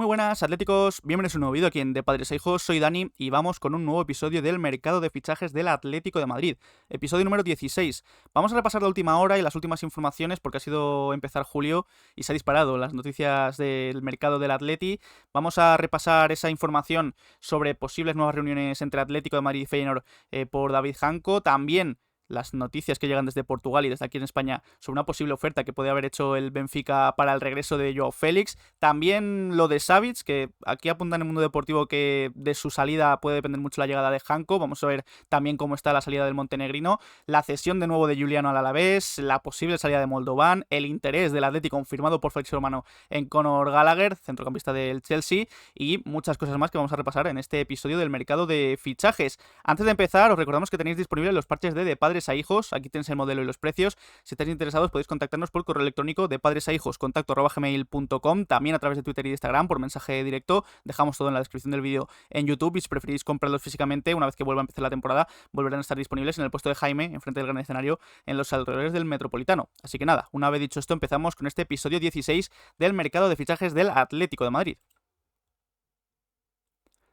Muy buenas, atléticos, bienvenidos a un nuevo vídeo aquí en De Padres a Hijos, soy Dani y vamos con un nuevo episodio del mercado de fichajes del Atlético de Madrid, episodio número 16. Vamos a repasar la última hora y las últimas informaciones porque ha sido empezar julio y se ha disparado las noticias del mercado del Atleti. Vamos a repasar esa información sobre posibles nuevas reuniones entre Atlético de Madrid y Feyenoord por David Janko, también las noticias que llegan desde Portugal y desde aquí en España sobre una posible oferta que puede haber hecho el Benfica para el regreso de Joao Félix. También lo de Savic, que aquí apunta en el mundo deportivo que de su salida puede depender mucho la llegada de Janko. Vamos a ver también cómo está la salida del montenegrino, la cesión de nuevo de Juliano al Alavés, la posible salida de Moldovan, el interés del Atlético confirmado por Félix Romano en Conor Gallagher, centrocampista del Chelsea, y muchas cosas más que vamos a repasar en este episodio del mercado de fichajes. Antes de empezar, os recordamos que tenéis disponibles los parches de Padres a Hijos. Aquí tenéis el modelo y los precios. Si estáis interesados podéis contactarnos por correo electrónico de padresahijoskontacto@gmail.com, también a través de Twitter y de Instagram por mensaje directo. Dejamos todo en la descripción del vídeo en YouTube y si preferís comprarlos físicamente, una vez que vuelva a empezar la temporada, volverán a estar disponibles en el puesto de Jaime, enfrente del gran escenario, en los alrededores del Metropolitano. Así que nada, una vez dicho esto, empezamos con este episodio 16 del mercado de fichajes del Atlético de Madrid.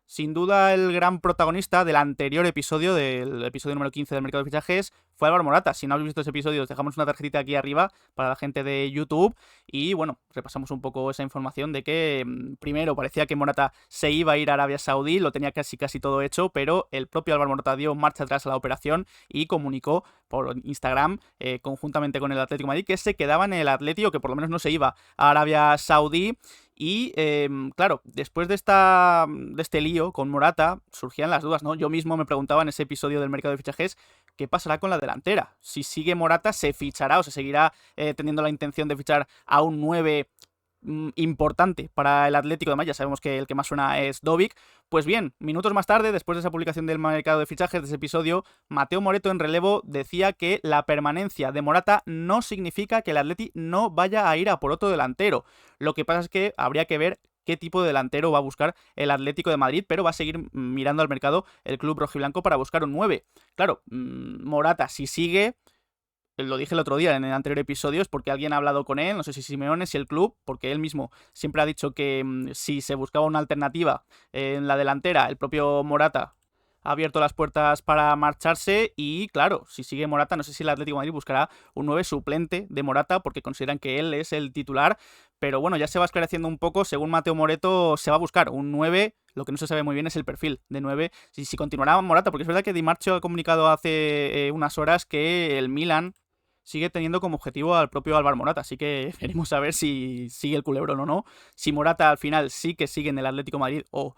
Sin duda, el gran protagonista del anterior episodio, del episodio número 15 del mercado de fichajes, fue Álvaro Morata. Si no habéis visto ese episodio, os dejamos una tarjetita aquí arriba para la gente de YouTube. Y bueno, repasamos un poco esa información de que primero parecía que Morata se iba a ir a Arabia Saudí, lo tenía casi todo hecho, pero el propio Álvaro Morata dio marcha atrás a la operación y comunicó por Instagram, conjuntamente con el Atlético de Madrid, que se quedaba en el Atlético, que por lo menos no se iba a Arabia Saudí. Y claro, después de este lío con Morata, surgían las dudas, ¿no? Yo mismo me preguntaba en ese episodio del mercado de fichajes, ¿qué pasará con la delantera? Si sigue Morata, ¿se fichará o se seguirá teniendo la intención de fichar a un 9 importante para el Atlético de Madrid? Ya sabemos que el que más suena es Dovic. Pues bien, minutos más tarde, después de esa publicación del mercado de fichajes de ese episodio, Mateo Moreto en relevo decía que la permanencia de Morata no significa que el Atleti no vaya a ir a por otro delantero. Lo que pasa es que habría que ver qué tipo de delantero va a buscar el Atlético de Madrid, pero va a seguir mirando al mercado el club rojiblanco para buscar un 9. Claro, Morata si sigue, lo dije el otro día en el anterior episodio, es porque alguien ha hablado con él, no sé si Simeone, si el club, porque él mismo siempre ha dicho que si se buscaba una alternativa en la delantera, el propio Morata ha abierto las puertas para marcharse y claro, si sigue Morata, no sé si el Atlético de Madrid buscará un 9 suplente de Morata porque consideran que él es el titular, pero bueno, ya se va esclareciendo un poco, según Mateo Moreto se va a buscar un 9, lo que no se sabe muy bien es el perfil de 9, si continuará Morata, porque es verdad que Di Marcio ha comunicado hace unas horas que el Milan sigue teniendo como objetivo al propio Álvaro Morata, así que veremos a ver si sigue el culebrón o no, si Morata al final sí que sigue en el Atlético de Madrid o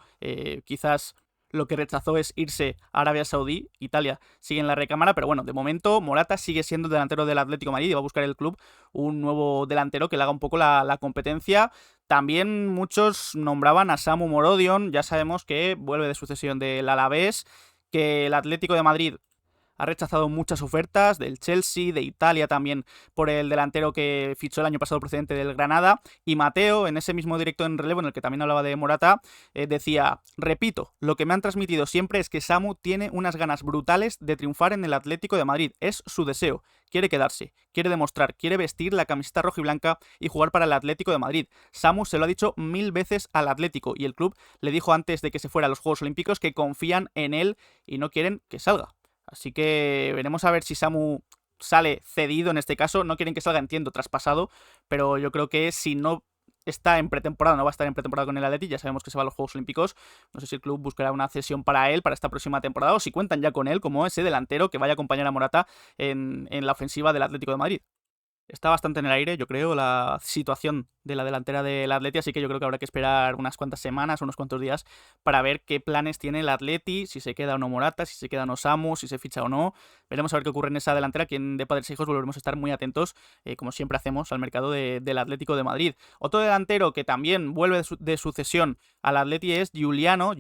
quizás lo que rechazó es irse a Arabia Saudí. Italia sigue en la recámara, pero bueno, de momento Morata sigue siendo delantero del Atlético de Madrid y va a buscar el club un nuevo delantero que le haga un poco la competencia. También muchos nombraban a Samu Morodion, ya sabemos que vuelve de sucesión del Alavés, que el Atlético de Madrid ha rechazado muchas ofertas del Chelsea, de Italia también, por el delantero que fichó el año pasado procedente del Granada. Y Mateo, en ese mismo directo en relevo, en el que también hablaba de Morata, decía: repito, lo que me han transmitido siempre es que Samu tiene unas ganas brutales de triunfar en el Atlético de Madrid. Es su deseo. Quiere quedarse, quiere demostrar, quiere vestir la camiseta roja y blanca y jugar para el Atlético de Madrid. Samu se lo ha dicho 1000 veces al Atlético y el club le dijo antes de que se fuera a los Juegos Olímpicos que confían en él y no quieren que salga. Así que veremos a ver si Samu sale cedido en este caso. No quieren que salga, entiendo, traspasado, pero yo creo que si no está en pretemporada, no va a estar en pretemporada con el Atleti, ya sabemos que se va a los Juegos Olímpicos, no sé si el club buscará una cesión para él para esta próxima temporada o si cuentan ya con él como ese delantero que vaya a acompañar a Morata en la ofensiva del Atlético de Madrid. Está bastante en el aire, yo creo, la situación de la delantera del Atleti, así que yo creo que habrá que esperar unas cuantas semanas, unos cuantos días, para ver qué planes tiene el Atleti, si se queda o no Morata, si se queda o no Samu, si se ficha o no. Veremos a ver qué ocurre en esa delantera, que en De Padres e Hijos volveremos a estar muy atentos, como siempre hacemos, al mercado del Atlético de Madrid. Otro delantero que también vuelve de sucesión al Atleti es Juliano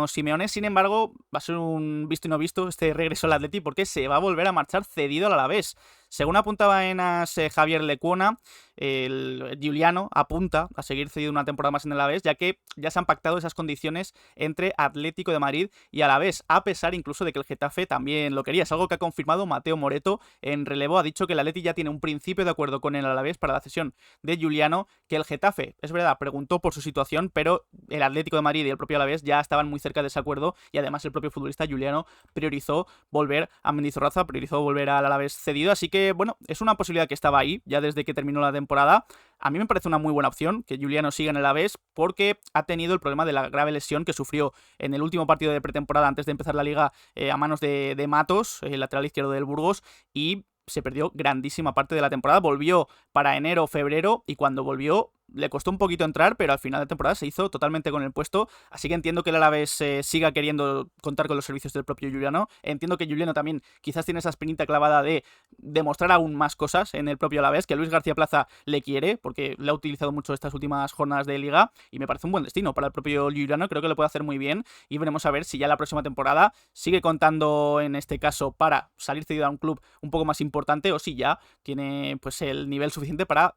Simeone, sin embargo, va a ser un visto y no visto este regreso al Atleti, porque se va a volver a marchar cedido al Alavés. Según apuntaba en Javier Lecuona, el Giuliano apunta a seguir cedido una temporada más en el Alavés, ya que ya se han pactado esas condiciones entre Atlético de Madrid y Alavés, a pesar incluso de que el Getafe también lo quería. Es algo que ha confirmado Mateo Moreto en relevo. Ha dicho que el Atleti ya tiene un principio de acuerdo con el Alavés para la cesión de Giuliano, que el Getafe, es verdad, preguntó por su situación, pero el Atlético de Madrid y el propio Alavés ya estaban muy cerca de ese acuerdo, y además el propio futbolista Giuliano priorizó volver a Mendizorroza, priorizó volver al Alavés cedido, así que bueno, es una posibilidad que estaba ahí ya desde que terminó la temporada. A mí me parece una muy buena opción que Giuliano siga en el Alavés, porque ha tenido el problema de la grave lesión que sufrió en el último partido de pretemporada antes de empezar la liga a manos de Matos, el lateral izquierdo del Burgos, y se perdió grandísima parte de la temporada. Volvió para enero o febrero, y cuando volvió le costó un poquito entrar, pero al final de temporada se hizo totalmente con el puesto, así que entiendo que el Alavés siga queriendo contar con los servicios del propio Giuliano. Entiendo que Giuliano también quizás tiene esa espinita clavada de demostrar aún más cosas en el propio Alavés, que Luis García Plaza le quiere, porque le ha utilizado mucho estas últimas jornadas de liga, y me parece un buen destino para el propio Giuliano. Creo que lo puede hacer muy bien, y veremos a ver si ya la próxima temporada sigue contando en este caso para salir cedido a un club un poco más importante, o si ya tiene pues el nivel suficiente para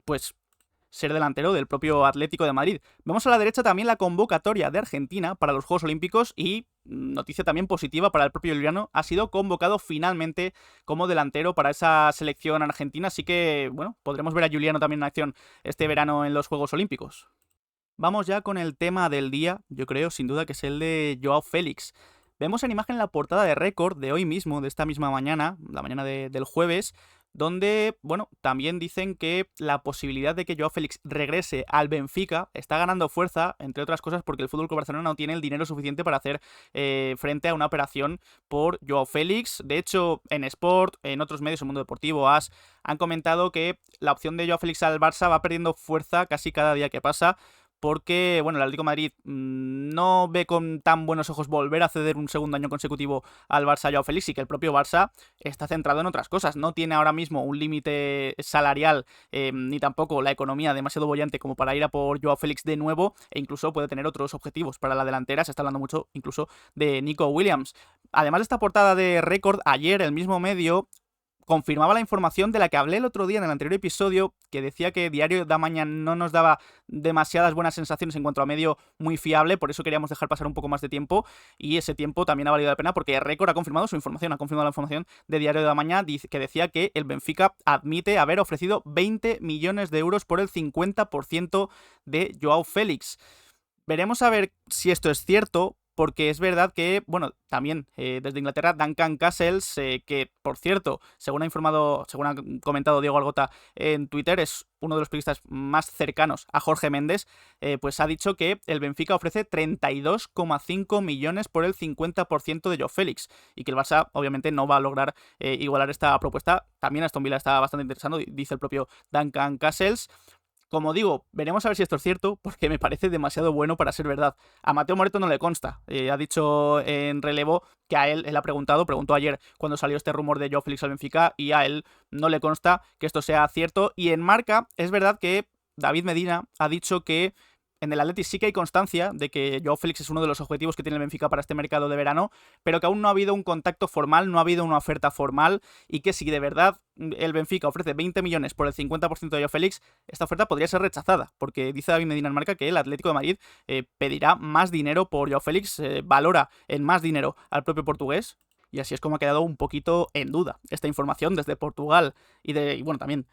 pues ser delantero del propio Atlético de Madrid. Vemos a la derecha también la convocatoria de Argentina para los Juegos Olímpicos, y noticia también positiva para el propio Giuliano, ha sido convocado finalmente como delantero para esa selección argentina, así que bueno, podremos ver a Giuliano también en acción este verano en los Juegos Olímpicos. Vamos ya con el tema del día, yo creo sin duda que es el de Joao Félix. Vemos en imagen la portada de Récord de hoy mismo, de esta misma mañana, la mañana del jueves, donde, bueno, también dicen que la posibilidad de que Joao Félix regrese al Benfica está ganando fuerza, entre otras cosas porque el FC Barcelona no tiene el dinero suficiente para hacer frente a una operación por Joao Félix. De hecho, en Sport, en otros medios, el Mundo Deportivo, AS, han comentado que la opción de Joao Félix al Barça va perdiendo fuerza casi cada día que pasa, porque, bueno, el Atlético de Madrid no ve con tan buenos ojos volver a ceder un segundo año consecutivo al Barça Joao Félix, y que el propio Barça está centrado en otras cosas. No tiene ahora mismo un límite salarial, ni tampoco la economía demasiado bollante como para ir a por Joao Félix de nuevo, e incluso puede tener otros objetivos para la delantera. Se está hablando mucho incluso de Nico Williams. Además de esta portada de Récord, ayer el mismo medio confirmaba la información de la que hablé el otro día en el anterior episodio, que decía que Diario da Mañana no nos daba demasiadas buenas sensaciones en cuanto a medio muy fiable, por eso queríamos dejar pasar un poco más de tiempo, y ese tiempo también ha valido la pena porque Récord ha confirmado su información, ha confirmado la información de Diario da Mañana, que decía que el Benfica admite haber ofrecido 20 millones de euros por el 50% de Joao Félix. Veremos a ver si esto es cierto, porque es verdad que, bueno, también desde Inglaterra, Duncan Castles, que por cierto, según ha comentado Diego Algota en Twitter, es uno de los periodistas más cercanos a Jorge Méndez, pues ha dicho que el Benfica ofrece 32,5 millones por el 50% de Joao Félix, y que el Barça obviamente no va a lograr igualar esta propuesta. También Aston Villa está bastante interesado, dice el propio Duncan Castles. Como digo, veremos a ver si esto es cierto, porque me parece demasiado bueno para ser verdad. A Mateo Moreto no le consta. Ha dicho en relevo que a él ha preguntó ayer cuando salió este rumor de Joao Félix al Benfica, y a él no le consta que esto sea cierto. Y en Marca es verdad que David Medina ha dicho que en el Atleti sí que hay constancia de que Joao Félix es uno de los objetivos que tiene el Benfica para este mercado de verano, pero que aún no ha habido un contacto formal, no ha habido una oferta formal, y que si de verdad el Benfica ofrece 20 millones por el 50% de Joao Félix, esta oferta podría ser rechazada, porque dice David Medina en Marca que el Atlético de Madrid pedirá más dinero por Joao Félix, valora en más dinero al propio portugués. Y así es como ha quedado un poquito en duda esta información desde Portugal, y bueno, también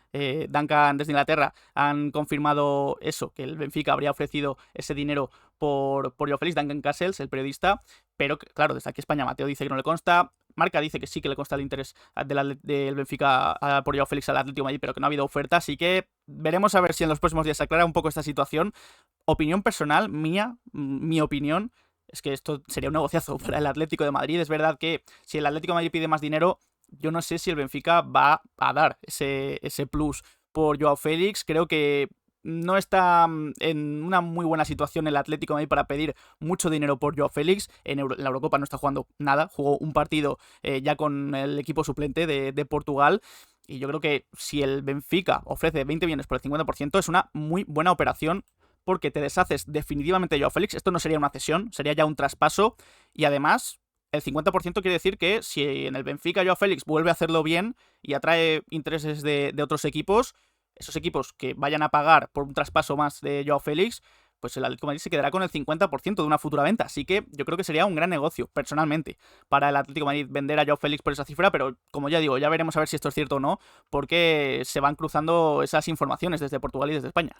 Duncan desde Inglaterra han confirmado eso, que el Benfica habría ofrecido ese dinero por Joao Félix. Duncan Castles, el periodista, pero claro, desde aquí España Mateo dice que no le consta, Marca dice que sí que le consta el interés del Benfica por Joao Félix al Atlético de Madrid, pero que no ha habido oferta, así que veremos a ver si en los próximos días se aclara un poco esta situación. Opinión personal mía, mi opinión es que esto sería un negociazo para el Atlético de Madrid. Es verdad que si el Atlético de Madrid pide más dinero, yo no sé si el Benfica va a dar ese plus por Joao Félix. Creo que no está en una muy buena situación el Atlético de Madrid para pedir mucho dinero por Joao Félix. En la Eurocopa no está jugando nada, jugó un partido ya con el equipo suplente de Portugal. Y yo creo que si el Benfica ofrece 20 millones por el 50%, es una muy buena operación, porque te deshaces definitivamente de Joao Félix. Esto no sería una cesión, sería ya un traspaso, y además el 50% quiere decir que si en el Benfica Joao Félix vuelve a hacerlo bien y atrae intereses de otros equipos, esos equipos que vayan a pagar por un traspaso más de Joao Félix, pues el Atlético de Madrid se quedará con el 50% de una futura venta. Así que yo creo que sería un gran negocio, personalmente, para el Atlético de Madrid vender a Joao Félix por esa cifra, pero como ya digo, ya veremos a ver si esto es cierto o no, porque se van cruzando esas informaciones desde Portugal y desde España.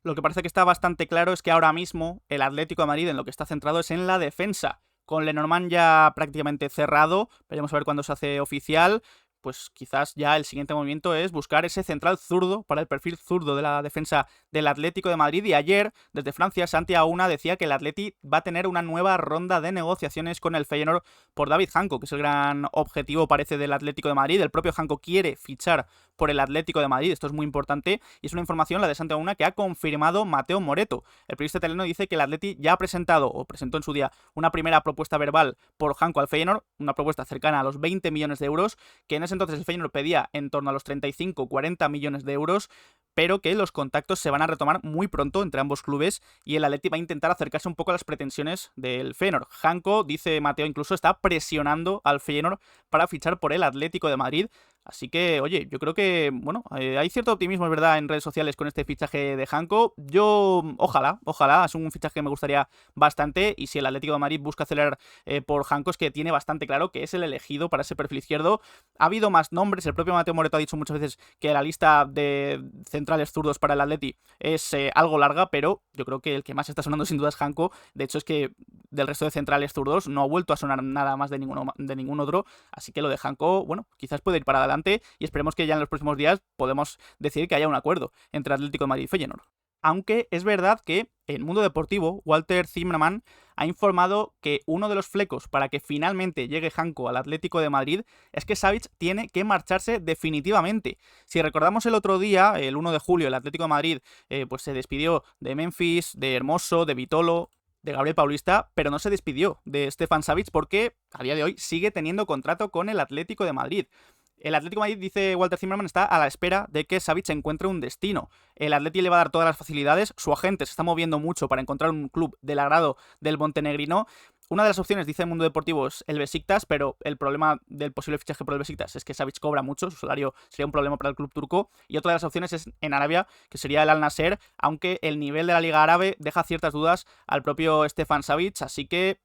Lo que parece que está bastante claro es que ahora mismo el Atlético de Madrid en lo que está centrado es en la defensa. Con Lenormand ya prácticamente cerrado, veremos a ver cuándo se hace oficial, pues quizás ya el siguiente movimiento es buscar ese central zurdo para el perfil zurdo de la defensa del Atlético de Madrid. Y ayer, desde Francia, Santi Auna decía que el Atleti va a tener una nueva ronda de negociaciones con el Feyenoord por David Janko, que es el gran objetivo, parece, del Atlético de Madrid. El propio Janko quiere fichar por el Atlético de Madrid, esto es muy importante, y es una información, la de Santi Auna, que ha confirmado Mateo Moreto. El periodista italiano dice que el Atleti ya ha presentado, o presentó en su día, una primera propuesta verbal por Janko al Feyenoord, una propuesta cercana a los 20 millones de euros, que en ese entonces el Feyenoord pedía en torno a los 35-40 millones de euros, pero que los contactos se van a retomar muy pronto entre ambos clubes y el Atleti va a intentar acercarse un poco a las pretensiones del Feyenoord. Janko, dice Mateo, incluso está presionando al Feyenoord para fichar por el Atlético de Madrid. Así que, oye, yo creo que, bueno, hay cierto optimismo, es verdad, en redes sociales con este fichaje de Janko. Yo, ojalá, es un fichaje que me gustaría bastante, y si el Atlético de Madrid busca acelerar por Janko, es que tiene bastante claro que es el elegido para ese perfil izquierdo. Ha habido más nombres, el propio Mateo Moreto ha dicho muchas veces que la lista de centrales zurdos para el Atleti es algo larga, pero yo creo que el que más está sonando sin duda es Janko. De hecho, es que del resto de centrales zurdos no ha vuelto a sonar nada más de ningún otro, así que lo de Janko, bueno, quizás puede ir para adelante y esperemos que ya en los próximos días podemos decir que haya un acuerdo entre Atlético de Madrid y Feyenoord. Aunque es verdad que en Mundo Deportivo, Walter Zimmermann ha informado que uno de los flecos para que finalmente llegue Janko al Atlético de Madrid es que Savic tiene que marcharse definitivamente. Si recordamos el otro día, el 1 de julio, el Atlético de Madrid pues se despidió de Memphis, de Hermoso, de Vitolo, de Gabriel Paulista, pero no se despidió de Stefan Savic porque a día de hoy sigue teniendo contrato con el Atlético de Madrid. El Atlético de Madrid, dice Walter Zimmermann, está a la espera de que Savic encuentre un destino. El Atleti le va a dar todas las facilidades, su agente se está moviendo mucho para encontrar un club del agrado del montenegrino. Una de las opciones, dice el Mundo Deportivo, es el Besiktas, pero el problema del posible fichaje por el Besiktas es que Savic cobra mucho, su salario sería un problema para el club turco. Y otra de las opciones es en Arabia, que sería el Al Nassr, aunque el nivel de la Liga Árabe deja ciertas dudas al propio Stefan Savic, así que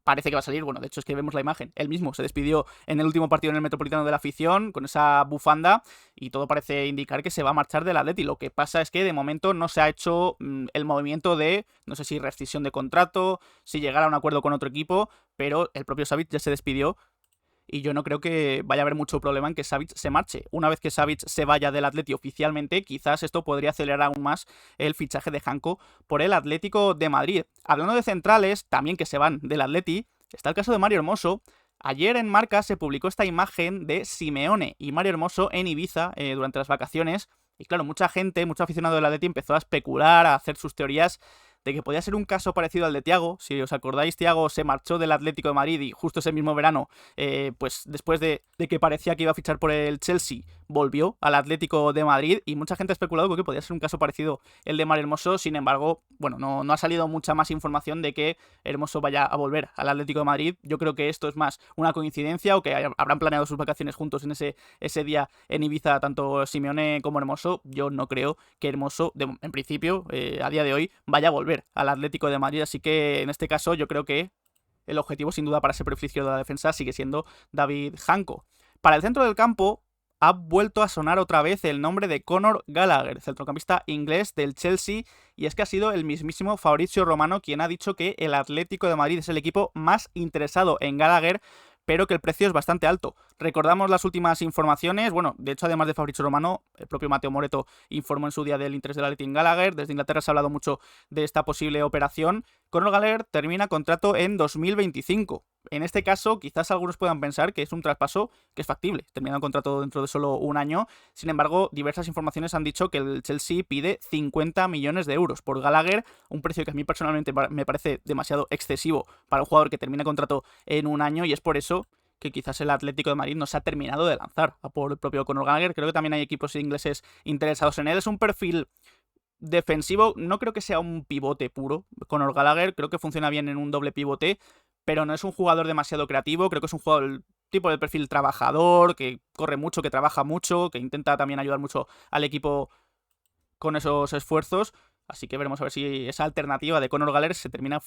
parece que va a salir. Bueno, de hecho es que vemos la imagen. Él mismo se despidió en el último partido en el Metropolitano de la afición con esa bufanda y todo parece indicar que se va a marchar del Atleti. Lo que pasa es que de momento no se ha hecho el movimiento de, no sé si rescisión de contrato, si llegar a un acuerdo con otro equipo, pero el propio Savic ya se despidió. Y yo no creo que vaya a haber mucho problema en que Savic se marche. Una vez que Savic se vaya del Atleti oficialmente, quizás esto podría acelerar aún más el fichaje de Janko por el Atlético de Madrid. Hablando de centrales, también que se van del Atleti, está el caso de Mario Hermoso. Ayer en Marca se publicó esta imagen de Simeone y Mario Hermoso en Ibiza durante las vacaciones. Y claro, mucha gente, mucho aficionado del Atleti empezó a especular, a hacer sus teorías de que podía ser un caso parecido al de Thiago. Si os acordáis, Thiago se marchó del Atlético de Madrid y justo ese mismo verano, pues después de que parecía que iba a fichar por el Chelsea, volvió al Atlético de Madrid y mucha gente ha especulado con que podía ser un caso parecido el de Mario Hermoso. Sin embargo, bueno, no ha salido mucha más información de que Hermoso vaya a volver al Atlético de Madrid. Yo creo que esto es más una coincidencia o que habrán planeado sus vacaciones juntos en ese día en Ibiza, tanto Simeone como Hermoso. Yo no creo que Hermoso, en principio, a día de hoy, vaya a volver al Atlético de Madrid, así que en este caso yo creo que el objetivo sin duda para ese perfil izquierdo de la defensa sigue siendo David Janko. Para el centro del campo ha vuelto a sonar otra vez el nombre de Conor Gallagher, centrocampista inglés del Chelsea, y es que ha sido el mismísimo Fabrizio Romano quien ha dicho que el Atlético de Madrid es el equipo más interesado en Gallagher, pero que el precio es bastante alto. Recordamos las últimas informaciones, bueno, de hecho además de Fabrizio Romano, el propio Mateo Moreto informó en su día del interés del Atleti en Gallagher. Desde Inglaterra se ha hablado mucho de esta posible operación. Conor Gallagher termina contrato en 2025. En este caso, quizás algunos puedan pensar que es un traspaso que es factible, terminando el contrato dentro de solo un año. Sin embargo, diversas informaciones han dicho que el Chelsea pide 50 millones de euros por Gallagher, un precio que a mí personalmente me parece demasiado excesivo para un jugador que termina contrato en un año, y es por eso que quizás el Atlético de Madrid no se ha terminado de lanzar a por el propio Conor Gallagher. Creo que también hay equipos ingleses interesados en él. Es un perfil defensivo, no creo que sea un pivote puro. Conor Gallagher creo que funciona bien en un doble pivote, pero no es un jugador demasiado creativo. Creo que es un jugador tipo de perfil trabajador, que corre mucho, que trabaja mucho, que intenta también ayudar mucho al equipo con esos esfuerzos. Así que veremos a ver si esa alternativa de Conor Gallagher se termina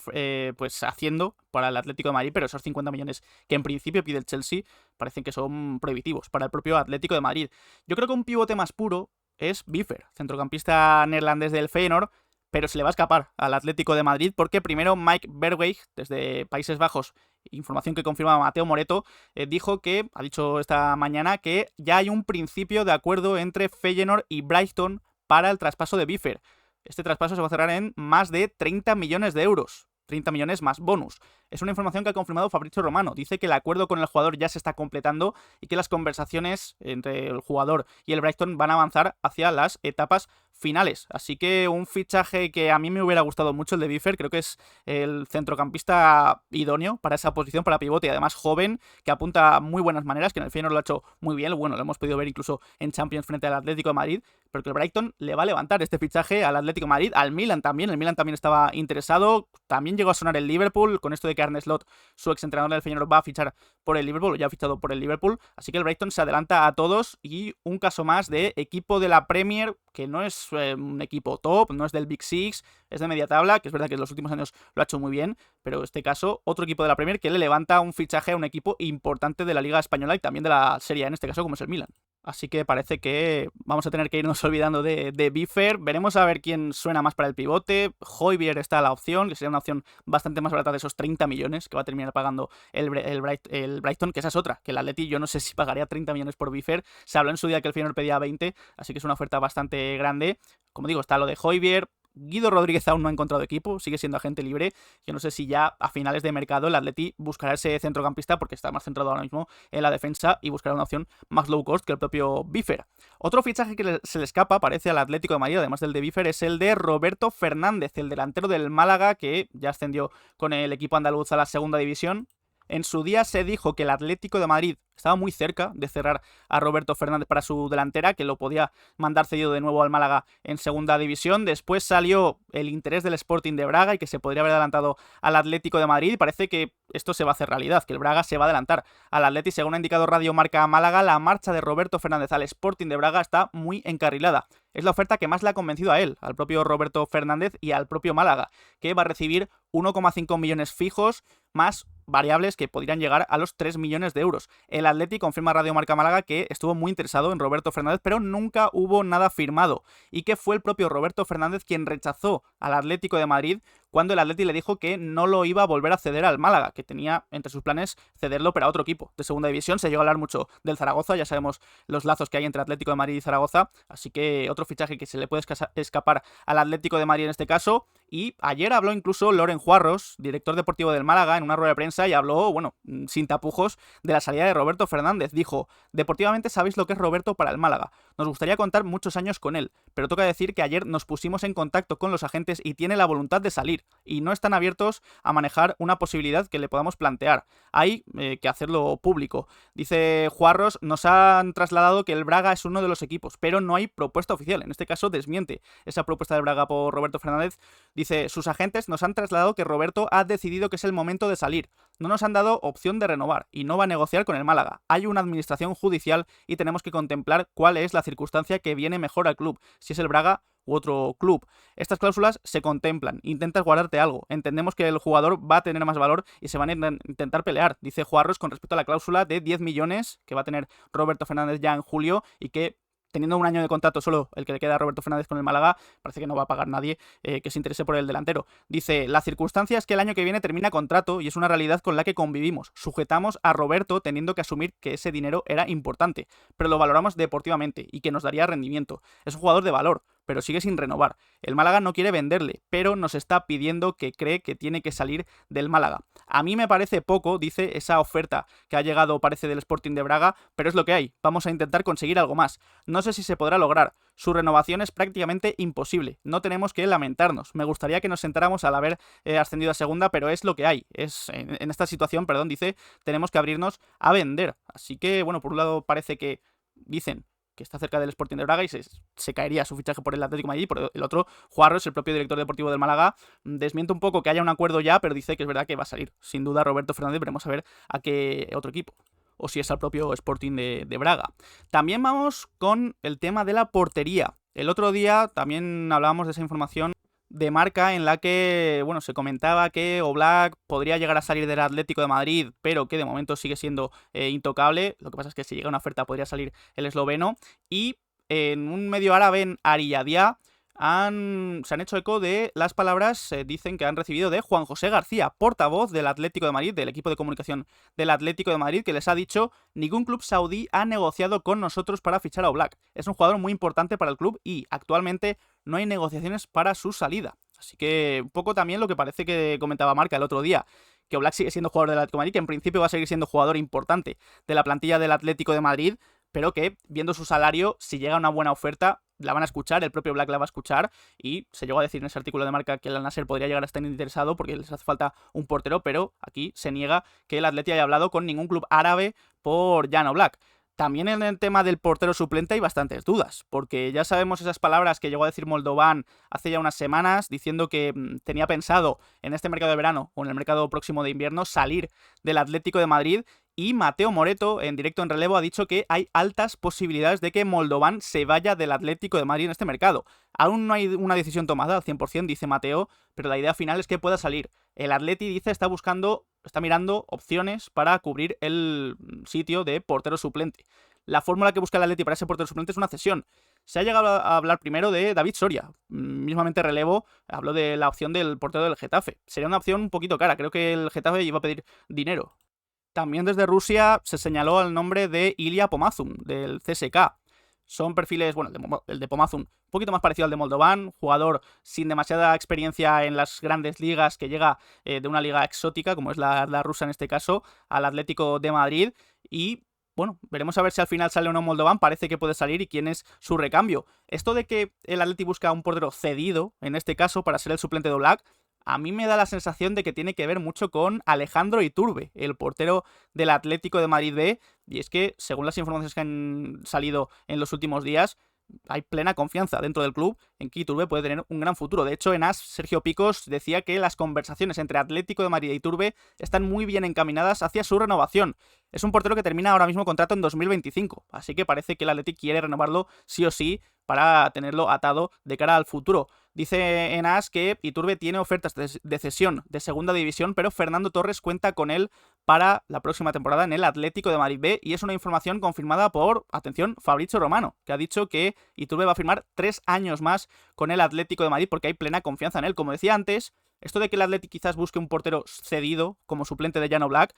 pues haciendo para el Atlético de Madrid, pero esos 50 millones que en principio pide el Chelsea parecen que son prohibitivos para el propio Atlético de Madrid. Yo creo que un pivote más puro es Biffer, centrocampista neerlandés del Feyenoord, pero se le va a escapar al Atlético de Madrid porque primero Mike Bergwijn, desde Países Bajos, información que confirma Mateo Moreto, dijo que, ha dicho esta mañana, que ya hay un principio de acuerdo entre Feyenoord y Brighton para el traspaso de Biffer. Este traspaso se va a cerrar en más de 30 millones de euros. 30 millones más bonus. Es una información que ha confirmado Fabrizio Romano. Dice que el acuerdo con el jugador ya se está completando y que las conversaciones entre el jugador y el Brighton van a avanzar hacia las etapas finales. Así que un fichaje que a mí me hubiera gustado mucho, el de Biffer. Creo que es el centrocampista idóneo para esa posición, para pivote, y además joven, que apunta a muy buenas maneras, que en el Feyenoord lo ha hecho muy bien. Bueno, lo hemos podido ver incluso en Champions frente al Atlético de Madrid, pero que el Brighton le va a levantar este fichaje al Atlético de Madrid, al Milan también. El Milan también estaba interesado. También llegó a sonar el Liverpool, con esto de que Arne Slot, su exentrenador del Feyenoord, va a fichar por el Liverpool, o ya ha fichado por el Liverpool. Así que el Brighton se adelanta a todos, y un caso más de equipo de la Premier que no es un equipo top, no es del Big Six, es de media tabla, que es verdad que en los últimos años lo ha hecho muy bien, pero en este caso otro equipo de la Premier que le levanta un fichaje a un equipo importante de la Liga Española y también de la Serie A, en este caso, como es el Milan. Así que parece que vamos a tener que irnos olvidando de Biffer. Veremos a ver quién suena más para el pivote. Højbjerg está a la opción, que sería una opción bastante más barata de esos 30 millones que va a terminar pagando el Brighton, que esa es otra, que el Atleti yo no sé si pagaría 30 millones por Biffer. Se habló en su día que el Feyenoord pedía 20, así que es una oferta bastante grande. Como digo, está lo de Højbjerg. Guido Rodríguez aún no ha encontrado equipo, sigue siendo agente libre. Yo no sé si ya a finales de mercado el Atleti buscará ese centrocampista, porque está más centrado ahora mismo en la defensa, y buscará una opción más low cost que el propio Biffer. Otro fichaje que se le escapa, parece, al Atlético de Madrid, además del de Biffer, es el de Roberto Fernández, el delantero del Málaga, que ya ascendió con el equipo andaluz a la segunda división. En su día se dijo que el Atlético de Madrid estaba muy cerca de cerrar a Roberto Fernández para su delantera, que lo podía mandar cedido de nuevo al Málaga en segunda división. Después salió el interés del Sporting de Braga y que se podría haber adelantado al Atlético de Madrid, y parece que esto se va a hacer realidad, que el Braga se va a adelantar al Atleti. Según ha indicado Radio Marca Málaga, la marcha de Roberto Fernández al Sporting de Braga está muy encarrilada. Es la oferta que más le ha convencido a él, al propio Roberto Fernández y al propio Málaga, que va a recibir 1,5 millones fijos más variables que podrían llegar a los 3 millones de euros. El Atleti confirma a Radio Marca Málaga que estuvo muy interesado en Roberto Fernández, pero nunca hubo nada firmado, y que fue el propio Roberto Fernández quien rechazó al Atlético de Madrid cuando el Atleti le dijo que no lo iba a volver a ceder al Málaga, que tenía entre sus planes cederlo pero a otro equipo de segunda división. Se llegó a hablar mucho del Zaragoza, ya sabemos los lazos que hay entre Atlético de Madrid y Zaragoza, así que otro fichaje que se le puede escapar al Atlético de Madrid en este caso. Y ayer habló incluso Loren Juarros, director deportivo del Málaga, en una rueda de prensa, y habló, bueno, sin tapujos, de la salida de Roberto Fernández. Dijo: deportivamente sabéis lo que es Roberto para el Málaga. Nos gustaría contar muchos años con él, pero toca decir que ayer nos pusimos en contacto con los agentes y tiene la voluntad de salir, y no están abiertos a manejar una posibilidad que le podamos plantear. Hay que hacerlo público. Dice Juarros: nos han trasladado que el Braga es uno de los equipos, pero no hay propuesta oficial. En este caso desmiente esa propuesta del Braga por Roberto Fernández. Dice: sus agentes nos han trasladado que Roberto ha decidido que es el momento de salir. No nos han dado opción de renovar y no va a negociar con el Málaga. Hay una administración judicial y tenemos que contemplar cuál es la circunstancia que viene mejor al club, si es el Braga u otro club. Estas cláusulas se contemplan. Intentas guardarte algo. Entendemos que el jugador va a tener más valor y se van a intentar pelear, dice Juarros, con respecto a la cláusula de 10 millones que va a tener Roberto Fernández ya en julio, y que, teniendo un año de contrato solo el que le queda a Roberto Fernández con el Málaga, parece que no va a pagar nadie que se interese por el delantero. Dice: la circunstancia es que el año que viene termina contrato y es una realidad con la que convivimos. Sujetamos a Roberto teniendo que asumir que ese dinero era importante, pero lo valoramos deportivamente y que nos daría rendimiento. Es un jugador de valor, pero sigue sin renovar. El Málaga no quiere venderle, pero nos está pidiendo que cree que tiene que salir del Málaga. A mí me parece poco, dice, esa oferta que ha llegado, parece, del Sporting de Braga, pero es lo que hay. Vamos a intentar conseguir algo más. No sé si se podrá lograr. Su renovación es prácticamente imposible. No tenemos que lamentarnos. Me gustaría que nos sentáramos al haber ascendido a segunda, pero es lo que hay. En esta situación, perdón, dice, tenemos que abrirnos a vender. Así que, bueno, por un lado parece que dicen que está cerca del Sporting de Braga y se caería su fichaje por el Atlético de Madrid. Por el otro, Juarros, el propio director deportivo del Málaga, desmiente un poco que haya un acuerdo ya, pero dice que es verdad que va a salir. Sin duda, Roberto Fernández, veremos a ver a qué otro equipo, o si es al propio Sporting de Braga. También vamos con el tema de la portería. El otro día también hablábamos de esa información de Marca en la que, bueno, se comentaba que Oblak podría llegar a salir del Atlético de Madrid, pero que de momento sigue siendo intocable. Lo que pasa es que si llega una oferta podría salir el esloveno. Y en un medio árabe, en Ariadia, se han hecho eco de las palabras, dicen que han recibido de Juan José García, portavoz del Atlético de Madrid, del equipo de comunicación del Atlético de Madrid, que les ha dicho: ningún club saudí ha negociado con nosotros para fichar a Oblak. Es un jugador muy importante para el club y actualmente no hay negociaciones para su salida. Así que un poco también lo que parece que comentaba Marca el otro día, que Oblak sigue siendo jugador del Atlético de Madrid, que en principio va a seguir siendo jugador importante de la plantilla del Atlético de Madrid, pero que, viendo su salario, si llega una buena oferta, la van a escuchar, el propio Oblak la va a escuchar, y se llegó a decir en ese artículo de Marca que el Al-Nassr podría llegar a estar interesado porque les hace falta un portero, pero aquí se niega que el Atleti haya hablado con ningún club árabe por Jan Oblak. También en el tema del portero suplente hay bastantes dudas, porque ya sabemos esas palabras que llegó a decir Moldovan hace ya unas semanas, diciendo que tenía pensado en este mercado de verano o en el mercado próximo de invierno salir del Atlético de Madrid. Y Mateo Moreto, en directo en Relevo, ha dicho que hay altas posibilidades de que Moldovan se vaya del Atlético de Madrid en este mercado. Aún no hay una decisión tomada al 100%, dice Mateo, pero la idea final es que pueda salir. El Atleti, dice, está mirando opciones para cubrir el sitio de portero suplente. La fórmula que busca el Atleti para ese portero suplente es una cesión. Se ha llegado a hablar primero de David Soria. Mismamente Relevo habló de la opción del portero del Getafe. Sería una opción un poquito cara. Creo que el Getafe iba a pedir dinero. También desde Rusia se señaló el nombre de Ilya Pomazun, del CSKA. Son perfiles, bueno, el de Pomazun un poquito más parecido al de Moldovan, jugador sin demasiada experiencia en las grandes ligas, que llega de una liga exótica, como es la rusa en este caso, al Atlético de Madrid. Y bueno, veremos a ver si al final sale o no Moldovan. Parece que puede salir y quién es su recambio. Esto de que el Atleti busca un portero cedido, en este caso, para ser el suplente de Oblak, a mí me da la sensación de que tiene que ver mucho con Alejandro Iturbe, el portero del Atlético de Madrid B, y es que, según las informaciones que han salido en los últimos días, hay plena confianza dentro del club en que Iturbe puede tener un gran futuro. De hecho, en AS, Sergio Picos decía que las conversaciones entre Atlético de Madrid e Iturbe están muy bien encaminadas hacia su renovación. Es un portero que termina ahora mismo contrato en 2025, así que parece que el Atleti quiere renovarlo sí o sí para tenerlo atado de cara al futuro. Dice en AS que Iturbe tiene ofertas de cesión de segunda división, pero Fernando Torres cuenta con él para la próxima temporada en el Atlético de Madrid B, y es una información confirmada por, atención, Fabrizio Romano, que ha dicho que Iturbe va a firmar 3 años más con el Atlético de Madrid porque hay plena confianza en él. Como decía antes, esto de que el Atlético quizás busque un portero cedido como suplente de Jan Oblak,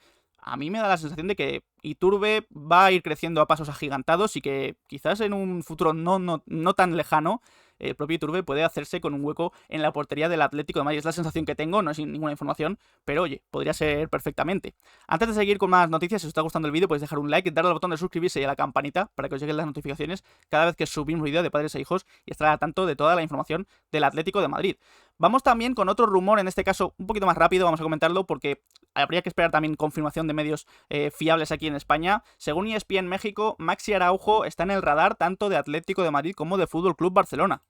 a mí me da la sensación de que Iturbe va a ir creciendo a pasos agigantados y que quizás en un futuro no tan lejano el propio Iturbe puede hacerse con un hueco en la portería del Atlético de Madrid. Es la sensación que tengo, no es ninguna información, pero oye, podría ser perfectamente. Antes de seguir con más noticias, si os está gustando el vídeo, podéis dejar un like, darle al botón de suscribirse y a la campanita para que os lleguen las notificaciones cada vez que subimos vídeo de padres e hijos y estar al tanto de toda la información del Atlético de Madrid. Vamos también con otro rumor, en este caso un poquito más rápido, vamos a comentarlo porque habría que esperar también confirmación de medios fiables aquí en España. Según ESPN México, Maxi Araujo está en el radar tanto de Atlético de Madrid como de Fútbol Club Barcelona.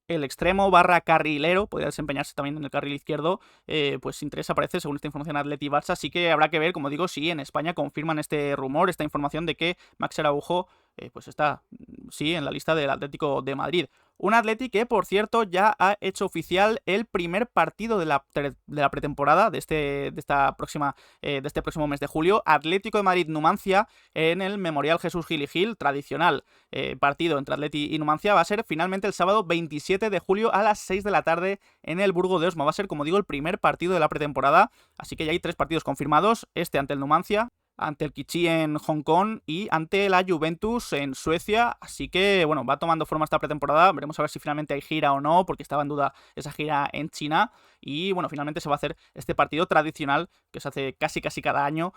El extremo barra carrilero, podría desempeñarse también en el carril izquierdo, pues interesa, parece, según esta información, Atleti y Barça. Así que habrá que ver, como digo, si en España confirman este rumor, esta información de que Maxi Araujo pues está, sí, en la lista del Atlético de Madrid. Un Atleti que, por cierto, ya ha hecho oficial el primer partido de la pretemporada de este próximo mes de julio. Atlético de Madrid-Numancia en el Memorial Jesús Gil y Gil, tradicional partido entre Atleti y Numancia. Va a ser finalmente el sábado 27 de julio a las 6 de la tarde en el Burgo de Osma. Va a ser, como digo, el primer partido de la pretemporada, así que ya hay 3 partidos confirmados, este ante el Numancia, ante el Kichi en Hong Kong y ante la Juventus en Suecia. Así que, bueno, va tomando forma esta pretemporada. Veremos a ver si finalmente hay gira o no, porque estaba en duda esa gira en China. Y, bueno, finalmente se va a hacer este partido tradicional que se hace casi cada año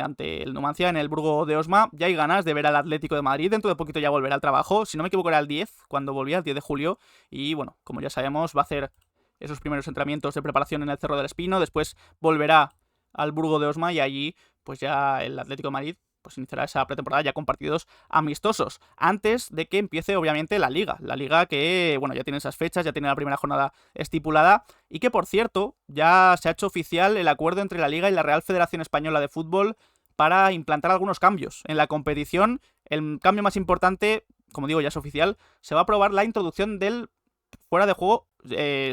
ante el Numancia en el Burgo de Osma. Ya hay ganas de ver al Atlético de Madrid. Dentro de poquito ya volverá al trabajo. Si no me equivoco era el 10, cuando volvía, el 10 de julio. Y, bueno, como ya sabemos, va a hacer esos primeros entrenamientos de preparación en el Cerro del Espino. Después volverá al Burgo de Osma y allí pues ya el Atlético de Madrid pues iniciará esa pretemporada ya con partidos amistosos, antes de que empiece obviamente la Liga que, bueno, ya tiene esas fechas, ya tiene la primera jornada estipulada, y que por cierto, ya se ha hecho oficial el acuerdo entre la Liga y la Real Federación Española de Fútbol para implantar algunos cambios en la competición. El cambio más importante, como digo, ya es oficial, se va a aprobar la introducción del fuera de juego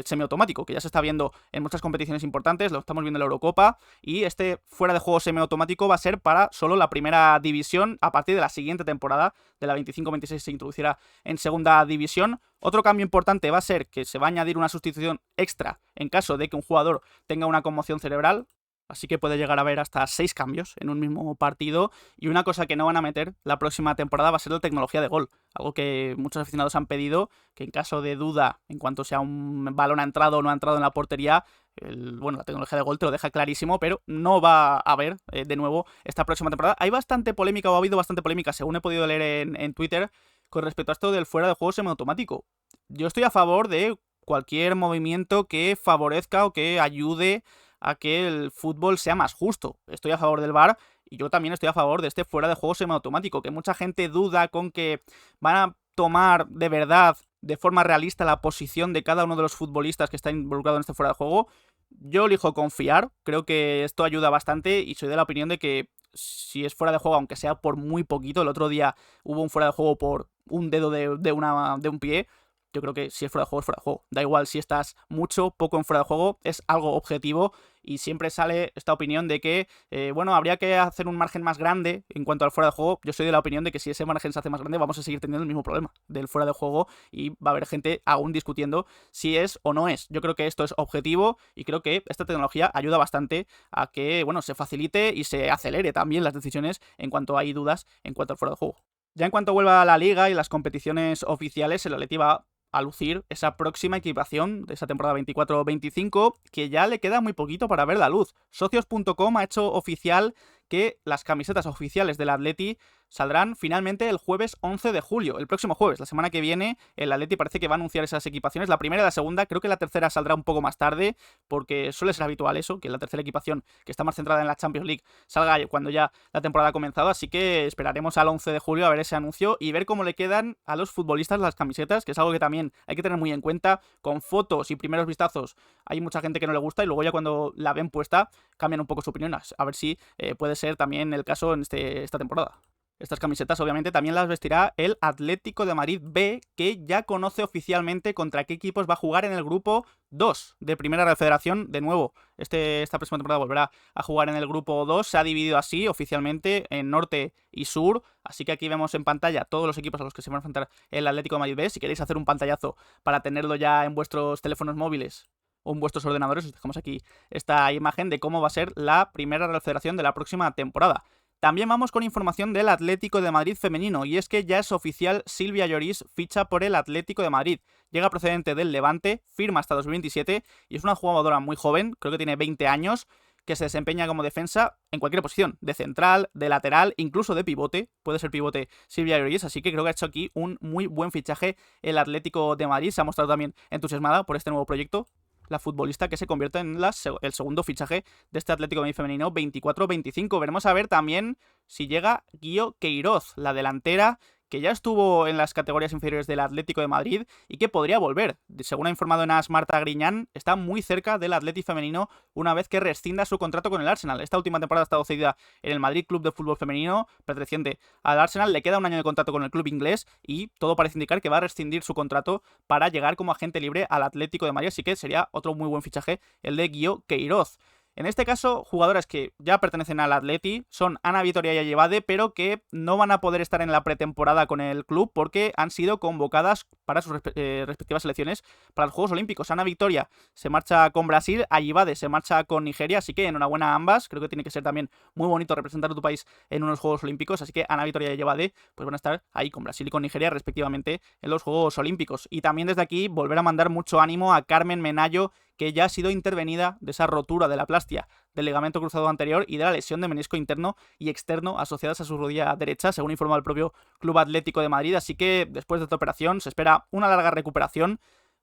semiautomático, que ya se está viendo en muchas competiciones importantes, lo estamos viendo en la Eurocopa, y este fuera de juego semiautomático va a ser para solo la primera división. A partir de la siguiente temporada, de la 25-26, se introducirá en segunda división. Otro cambio importante va a ser que se va a añadir una sustitución extra en caso de que un jugador tenga una conmoción cerebral. Así que puede llegar a haber hasta 6 cambios en un mismo partido. Y una cosa que no van a meter la próxima temporada va a ser la tecnología de gol. Algo que muchos aficionados han pedido, que en caso de duda, en cuanto sea un balón ha entrado o no ha entrado en la portería, la tecnología de gol te lo deja clarísimo, pero no va a haber de nuevo esta próxima temporada. Hay bastante polémica, o ha habido bastante polémica, según he podido leer en Twitter, con respecto a esto del fuera de juego semiautomático. Yo estoy a favor de cualquier movimiento que favorezca o que ayude a que el fútbol sea más justo. Estoy a favor del VAR y yo también estoy a favor de este fuera de juego semiautomático, que mucha gente duda con que van a tomar de verdad, de forma realista, la posición de cada uno de los futbolistas que está involucrado en este fuera de juego. Yo elijo confiar, creo que esto ayuda bastante y soy de la opinión de que si es fuera de juego, aunque sea por muy poquito, el otro día hubo un fuera de juego por un dedo de un pie. Yo creo que si es fuera de juego, es fuera de juego. Da igual si estás mucho, poco en fuera de juego, es algo objetivo y siempre sale esta opinión de que, habría que hacer un margen más grande en cuanto al fuera de juego. Yo soy de la opinión de que si ese margen se hace más grande, vamos a seguir teniendo el mismo problema del fuera de juego y va a haber gente aún discutiendo si es o no es. Yo creo que esto es objetivo y creo que esta tecnología ayuda bastante a que, se facilite y se acelere también las decisiones en cuanto hay dudas en cuanto al fuera de juego. Ya en cuanto vuelva a la liga y las competiciones oficiales, el Atleti va a lucir esa próxima equipación de esa temporada 24-25, que ya le queda muy poquito para ver la luz. Socios.com ha hecho oficial que las camisetas oficiales del Atleti saldrán finalmente el jueves 11 de julio, el próximo jueves, la semana que viene. El Atleti parece que va a anunciar esas equipaciones, la primera y la segunda. Creo que la tercera saldrá un poco más tarde, porque suele ser habitual eso, que la tercera equipación, que está más centrada en la Champions League, salga cuando ya la temporada ha comenzado. Así que esperaremos al 11 de julio a ver ese anuncio y ver cómo le quedan a los futbolistas las camisetas, que es algo que también hay que tener muy en cuenta. Con fotos y primeros vistazos hay mucha gente que no le gusta y luego ya cuando la ven puesta cambian un poco su opinión. A ver si puede ser también el caso en esta temporada. Estas camisetas obviamente también las vestirá el Atlético de Madrid B, que ya conoce oficialmente contra qué equipos va a jugar en el grupo 2 de Primera Real Federación. De nuevo, esta próxima temporada volverá a jugar en el grupo 2. Se ha dividido así oficialmente en norte y sur. Así que aquí vemos en pantalla todos los equipos a los que se va a enfrentar el Atlético de Madrid B. Si queréis hacer un pantallazo para tenerlo ya en vuestros teléfonos móviles o en vuestros ordenadores, os dejamos aquí esta imagen de cómo va a ser la Primera Real Federación de la próxima temporada. También vamos con información del Atlético de Madrid femenino, y es que ya es oficial, Silvia Lloris ficha por el Atlético de Madrid. Llega procedente del Levante, firma hasta 2027 y es una jugadora muy joven, creo que tiene 20 años, que se desempeña como defensa en cualquier posición, de central, de lateral, incluso de pivote. Puede ser pivote Silvia Lloris, así que creo que ha hecho aquí un muy buen fichaje el Atlético de Madrid. Se ha mostrado también entusiasmada por este nuevo proyecto, la futbolista que se convierte en el segundo fichaje de este Atlético de Madrid femenino 24-25. Veremos a ver también si llega Guío Queiroz, la delantera que ya estuvo en las categorías inferiores del Atlético de Madrid y que podría volver. Según ha informado en AS Marta Griñán, está muy cerca del Atleti femenino una vez que rescinda su contrato con el Arsenal. Esta última temporada ha estado cedida en el Madrid Club de Fútbol Femenino, perteneciente al Arsenal. Le queda un año de contrato con el club inglés y todo parece indicar que va a rescindir su contrato para llegar como agente libre al Atlético de Madrid, así que sería otro muy buen fichaje el de Guío Queiroz. En este caso, jugadoras que ya pertenecen al Atleti son Ana Vitoria y Ayebade, pero que no van a poder estar en la pretemporada con el club porque han sido convocadas para sus respectivas selecciones para los Juegos Olímpicos. Ana Vitoria se marcha con Brasil, Ayebade se marcha con Nigeria, así que enhorabuena a ambas. Creo que tiene que ser también muy bonito representar a tu país en unos Juegos Olímpicos, así que Ana Vitoria y Ayebade pues van a estar ahí con Brasil y con Nigeria respectivamente en los Juegos Olímpicos. Y también desde aquí volver a mandar mucho ánimo a Carmen Menayo, que ya ha sido intervenida de esa rotura de la plastia del ligamento cruzado anterior y de la lesión de menisco interno y externo asociadas a su rodilla derecha, según informa el propio Club Atlético de Madrid. Así que después de esta operación se espera una larga recuperación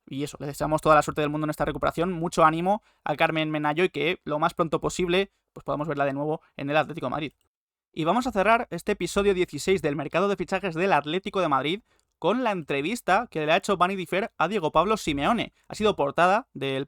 y eso, le deseamos toda la suerte del mundo en esta recuperación. Mucho ánimo a Carmen Menayo y que lo más pronto posible pues podamos verla de nuevo en el Atlético de Madrid. Y vamos a cerrar este episodio 16 del mercado de fichajes del Atlético de Madrid con la entrevista que le ha hecho Vanity Fair a Diego Pablo Simeone. Ha sido portada de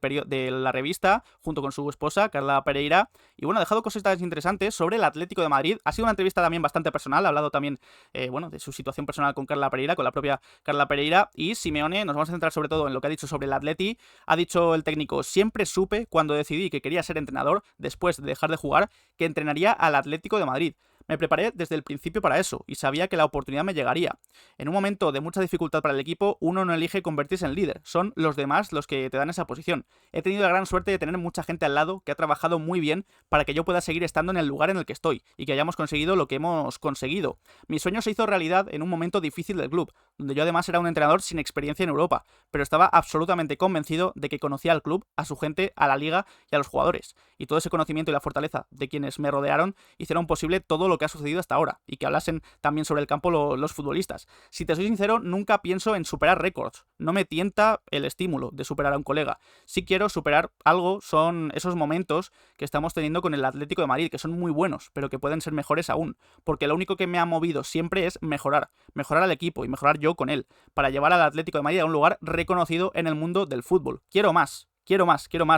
la revista junto con su esposa, Carla Pereira, y bueno, ha dejado cosas interesantes sobre el Atlético de Madrid. Ha sido una entrevista también bastante personal, ha hablado también, de su situación personal con Carla Pereira, con la propia Carla Pereira, y Simeone, nos vamos a centrar sobre todo en lo que ha dicho sobre el Atleti. Ha dicho el técnico: siempre supe cuando decidí que quería ser entrenador, después de dejar de jugar, que entrenaría al Atlético de Madrid. Me preparé desde el principio para eso y sabía que la oportunidad me llegaría. En un momento de mucha dificultad para el equipo, uno no elige convertirse en líder, son los demás los que te dan esa posición. He tenido la gran suerte de tener mucha gente al lado que ha trabajado muy bien para que yo pueda seguir estando en el lugar en el que estoy y que hayamos conseguido lo que hemos conseguido. Mi sueño se hizo realidad en un momento difícil del club, donde yo además era un entrenador sin experiencia en Europa, pero estaba absolutamente convencido de que conocía al club, a su gente, a la liga y a los jugadores. Y todo ese conocimiento y la fortaleza de quienes me rodearon hicieron posible todo lo que ha sucedido hasta ahora, y que hablasen también sobre el campo los futbolistas. Si te soy sincero, nunca pienso en superar récords, no me tienta el estímulo de superar a un colega. Si quiero superar algo, son esos momentos que estamos teniendo con el Atlético de Madrid, que son muy buenos, pero que pueden ser mejores aún, porque lo único que me ha movido siempre es mejorar al equipo y mejorar yo con él, para llevar al Atlético de Madrid a un lugar reconocido en el mundo del fútbol. Quiero más,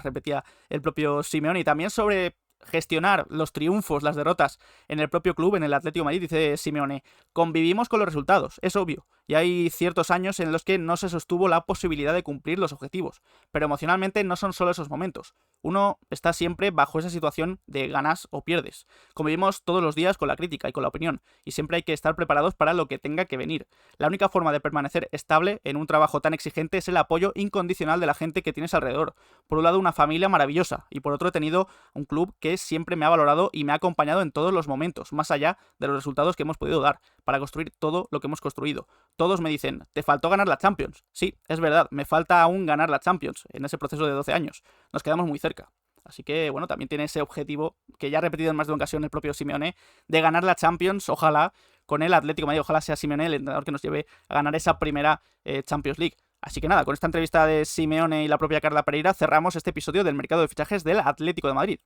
repetía el propio Simeone. Y también sobre gestionar los triunfos, las derrotas en el propio club, en el Atlético de Madrid, dice Simeone: convivimos con los resultados, es obvio, y hay ciertos años en los que no se sostuvo la posibilidad de cumplir los objetivos, pero emocionalmente no son solo esos momentos. Uno está siempre bajo esa situación de ganas o pierdes. Convivimos todos los días con la crítica y con la opinión, y siempre hay que estar preparados para lo que tenga que venir. La única forma de permanecer estable en un trabajo tan exigente es el apoyo incondicional de la gente que tienes alrededor. Por un lado, una familia maravillosa, y por otro, he tenido un club que siempre me ha valorado y me ha acompañado en todos los momentos, más allá de los resultados que hemos podido dar, para construir todo lo que hemos construido. Todos me dicen: te faltó ganar la Champions. Sí, es verdad, me falta aún ganar la Champions en ese proceso de 12 años. Nos quedamos muy cerca. Así que, bueno, también tiene ese objetivo, que ya ha repetido en más de una ocasión el propio Simeone, de ganar la Champions, ojalá, con el Atlético de Madrid. Ojalá sea Simeone el entrenador que nos lleve a ganar esa primera Champions League. Así que nada, con esta entrevista de Simeone y la propia Carla Pereira cerramos este episodio del mercado de fichajes del Atlético de Madrid.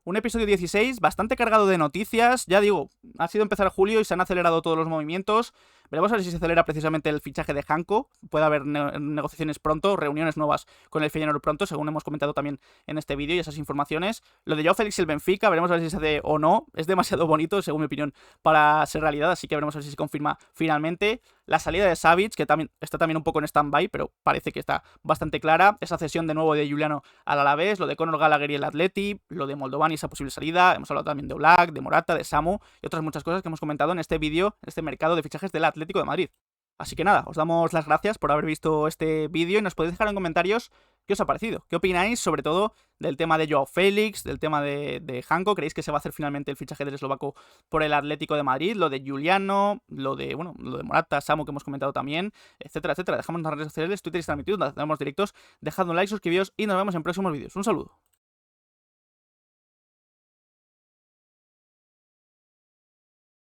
Un episodio 16 bastante cargado de noticias. Ya digo, ha sido empezar julio y se han acelerado todos los movimientos. Veremos a ver si se acelera precisamente el fichaje de Janko. Puede haber negociaciones pronto, reuniones nuevas con el Feyenoord pronto, según hemos comentado también en este vídeo y esas informaciones. Lo de Joao Félix y el Benfica, veremos a ver si se hace o no. Es demasiado bonito, según mi opinión, para ser realidad, así que veremos a ver si se confirma finalmente. La salida de Savic, que también está un poco en stand-by, pero parece que está bastante clara. Esa cesión de nuevo de Juliano al Alavés, lo de Conor Gallagher y el Atleti, lo de Moldovani y esa posible salida. Hemos hablado también de Oblak, de Morata, de Samu y otras muchas cosas que hemos comentado en este vídeo, en este mercado de fichajes del Atlético de Madrid. Así que nada, os damos las gracias por haber visto este vídeo y nos podéis dejar en comentarios qué os ha parecido, qué opináis sobre todo del tema de Joao Félix, del tema de Janko. ¿Creéis que se va a hacer finalmente el fichaje del eslovaco por el Atlético de Madrid? Lo de Juliano, lo de Morata, Samu, que hemos comentado también, etcétera, etcétera. Dejamos en las redes sociales, Twitter, Instagram y YouTube, donde hacemos directos. Dejad un like, suscribíos y nos vemos en próximos vídeos. Un saludo.